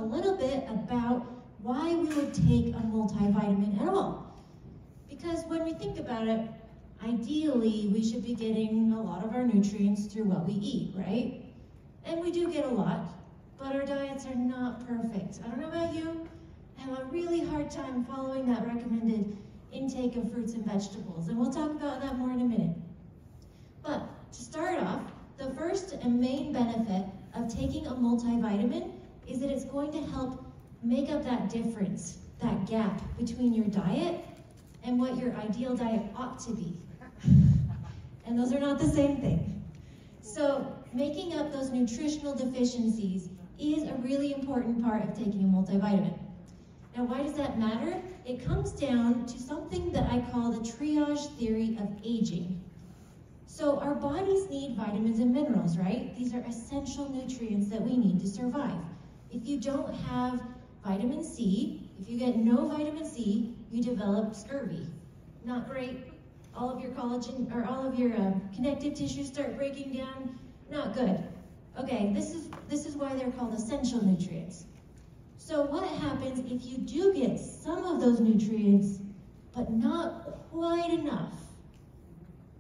little bit about why we would take a multivitamin at all. Because when we think about it, ideally we should be getting a lot of our nutrients through what we eat, right? And we do get a lot, but our diets are not perfect. I don't know about you, I have a really hard time following that recommended intake of fruits and vegetables, and we'll talk about that more in a minute. But to start off, the first and main benefit of taking a multivitamin is that it's going to help make up that difference, that gap between your diet and what your ideal diet ought to be. And those are not the same thing. So making up those nutritional deficiencies is a really important part of taking a multivitamin. Now, why does that matter? It comes down to something that I call the triage theory of aging. So our bodies need vitamins and minerals, right? These are essential nutrients that we need to survive. If you don't have vitamin C, if you get no vitamin C, you develop scurvy. Not great. All of your collagen, or all of your connective tissues start breaking down. Not good. Okay, this is why they're called essential nutrients. So what happens if you do get some of those nutrients, but not quite enough?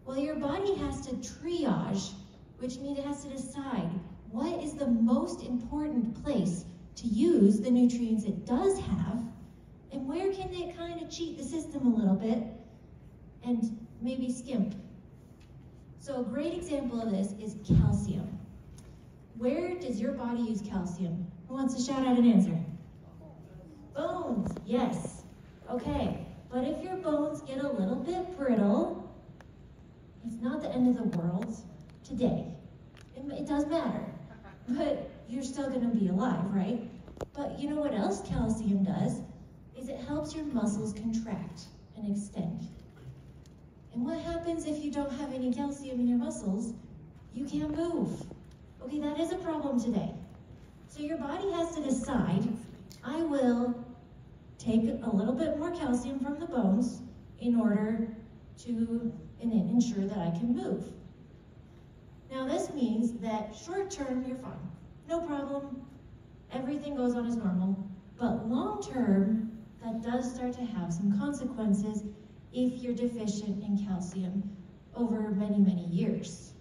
Well, your body has to triage, which means it has to decide what is the most important place to use the nutrients it does have, and where can it kind of cheat the system a little bit and maybe skimp. So a great example of this is calcium. Where does your body use calcium? Who wants to shout out an answer? Bones, yes. Okay, but if your bones get a little bit brittle, it's not the end of the world today. It does matter, but you're still gonna be alive, right? But you know what else calcium does? Is it helps your muscles contract and extend. And what happens if you don't have any calcium in your muscles? You can't move. Okay, that is a problem today. So your body has to decide, I will take a little bit more calcium from the bones in order to ensure that I can move. Now this means that short term, you're fine. No problem, everything goes on as normal. But long term, that does start to have some consequences if you're deficient in calcium over many, many years.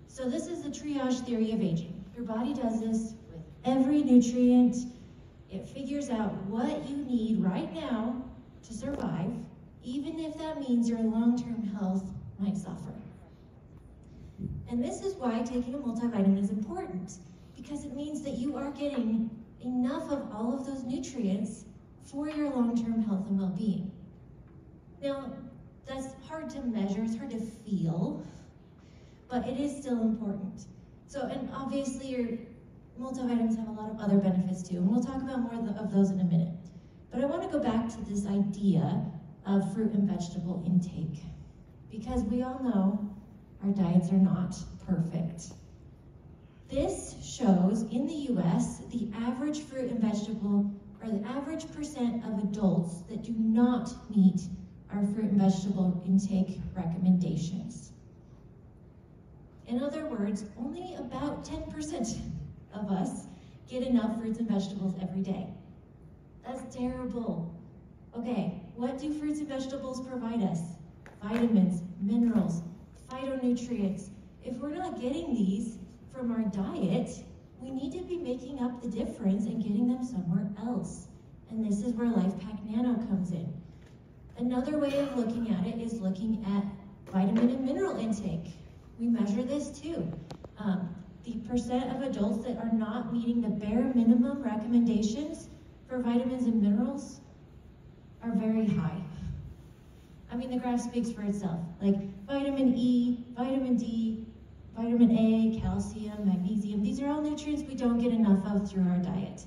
So this is the triage theory of aging. Your body does this with every nutrient. It figures out what you need right now to survive, even if that means your long-term health might suffer. And this is why taking a multivitamin is important, because it means that you are getting enough of all of those nutrients for your long-term health and well-being. Now, that's hard to measure, it's hard to feel, but it is still important. So, and obviously your multivitamins have a lot of other benefits too, and we'll talk about more of those in a minute. But I want to go back to this idea of fruit and vegetable intake, because we all know our diets are not perfect. This shows in the US the average fruit and vegetable, or the average percent of adults that do not meet our fruit and vegetable intake recommendations. In other words, only about 10% of us get enough fruits and vegetables every day. That's terrible. Okay, what do fruits and vegetables provide us? Vitamins, minerals, phytonutrients. If we're not getting these from our diet, we need to be making up the difference and getting them somewhere else. And this is where LifePak Nano comes in. Another way of looking at it is looking at vitamin and mineral intake. We measure this too. The percent of adults that are not meeting the bare minimum recommendations for vitamins and minerals are very high. I mean, the graph speaks for itself. Like vitamin E, vitamin D, vitamin A, calcium, magnesium, these are all nutrients we don't get enough of through our diet.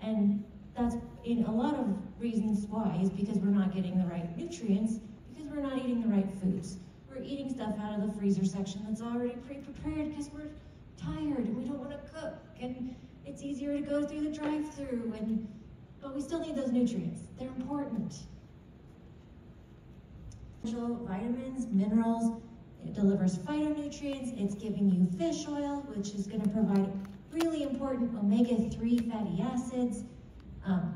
And that's in a lot of reasons why is because we're not getting the right nutrients, because we're not eating the right foods. We're eating stuff out of the freezer section that's already pre-prepared because we're tired and we don't want to cook, and it's easier to go through the drive-through, but we still need those nutrients. They're important. Vitamins, minerals, it delivers phytonutrients, it's giving you fish oil, which is going to provide really important omega-3 fatty acids,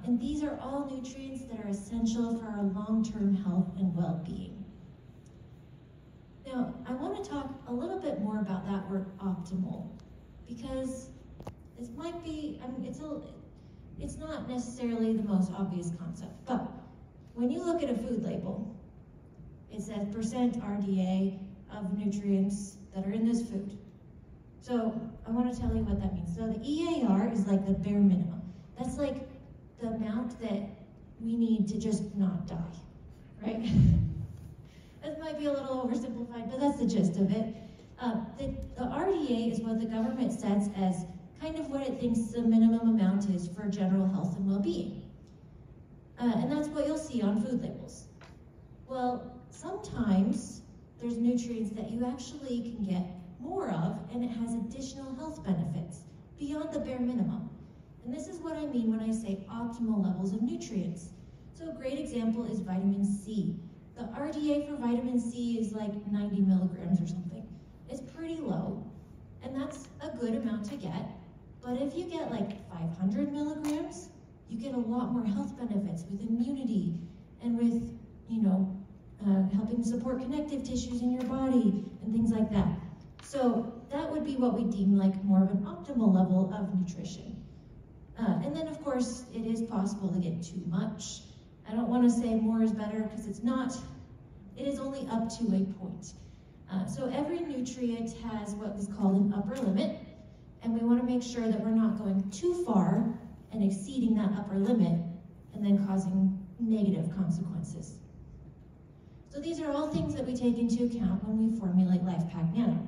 and these are all nutrients that are essential for our long-term health and well-being. Now, I want to talk a little bit more about that word optimal, because this might be, it's not necessarily the most obvious concept, but when you look at a food label, it says percent RDA of nutrients that are in this food. So I want to tell you what that means. So the EAR is like the bare minimum. That's like the amount that we need to just not die, right? That might be a little oversimplified, but that's the gist of it. The RDA is what the government sets as kind of what it thinks the minimum amount is for general health and well-being. And that's what you'll see on food labels. Well, sometimes there's nutrients that you actually can get more of, and it has additional health benefits beyond the bare minimum. And this is what I mean when I say optimal levels of nutrients. So a great example is vitamin C. The RDA for vitamin C is like 90 milligrams or something. It's pretty low, and that's a good amount to get. But if you get like 500 milligrams, you get a lot more health benefits with immunity and with, helping support connective tissues in your body and things like that. So that would be what we deem like more of an optimal level of nutrition. And then of course, it is possible to get too much. I don't want to say more is better because it's not. It is only up to a point. So every nutrient has what is called an upper limit, and we want to make sure that we're not going too far and exceeding that upper limit and then causing negative consequences. So these are all things that we take into account when we formulate LifePak Nano.